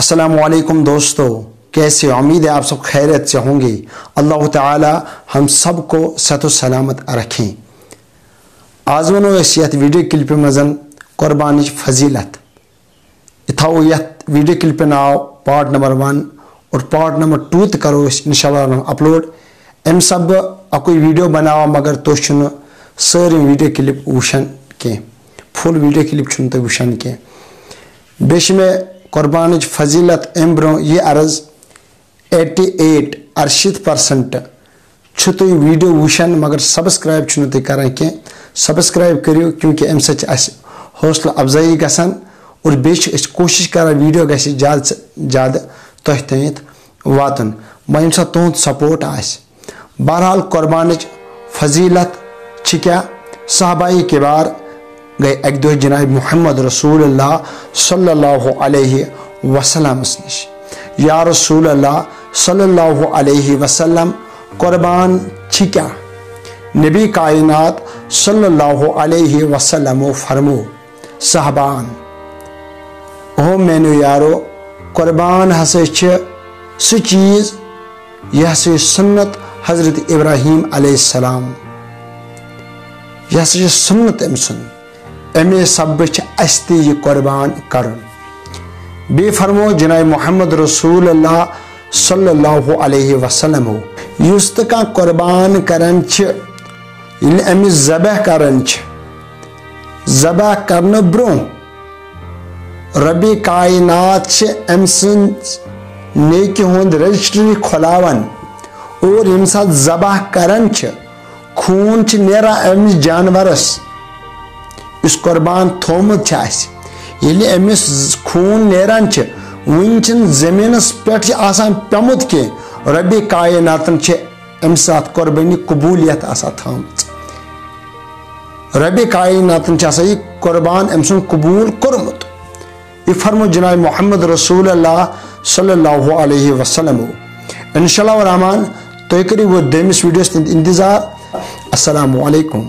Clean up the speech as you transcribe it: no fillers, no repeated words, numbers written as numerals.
अस्सलामुअलैकुम दोस्तों, कैसे? उम्मीद है आप सब खैरियत से होंगे। अल्लाह ताला हम सब को सेहत सलामत रखें। आज वनो यथ वीडियो क्लिप मजन कुर्बानी फजीलत थो यथ वीडियो क्लिप नाव पार्ट नंबर 1 और पार्ट नंबर 2 तो करो इंशाल्लाह अपलोड। अम सब अकुई वीडियो बनावा मगर तो सारी वीडियो क्लिप वुशन के फुल वीडियो क्लिप तो वुशन के बेश में कुर्बानी फजीलत अम ब्रो ये अर्ज 88% तुम वीडियो वुशन मगर सब्सक्राइब तुम करान के सब्सक्राइब करो क्योंकि अम हौसला अफजाई गसान और बेस कोशिश कर वीडियो गि ज़्यादा से ज़्यादा तुह तक वातन यम सा तुंद सपोर्ट आस। बहरहाल कुर्बानी फजीलत क्या साहबाई किबार गए अक दह जनाब मुहम्मद रसूलुल्लाह सल्लल्लाहु अलैहि वसल्लम नश या रसूलुल्लाह सल्लल्लाहु अलैहि वसल्लम कुर्बान क्या? नबी कायनात सल्लल्लाहु अलैहि वसल्लम फरमो साहबान ओ मैनो यारो कुर्बान हसा सह चीज़ यह सुन्नत हज़रत इब्राहीम अलैहिस्सलाम यह सुन्नत अम सुन अमे सब यह कुर्बान कर। बे फरमो जनाब मुहम्मद रसूलुल्लाह सल्लल्लाहु अलैहि वसल्लम युस तो कह कुर्बान करान अमिस ज़बह करान ज़बह करने ब्रो रबी कायनात अम नेकी हुंद रजिस्ट्री खोलावन और यम साथ ज़बह करान खून नेरा अमिस जानवरस इस कुर्बान थोमुत ये अमिस खून नेरान वन जमीनस पे पेमुत के रबी कायनातन अम साथ कुर्बानी कबूलियत थमत रबी कायनातन यह कुर्बान अम सुन कबूल कोरमुत। यह फरमो जनाब मुहम्मद रसूलुल्लाह सल्लल्लाहु अलैहि वसल्लम। इंशाअल्लाह रहमान तो करो वो दमिस वीडियोस इंतजार। अस्सलामु अलैकुम।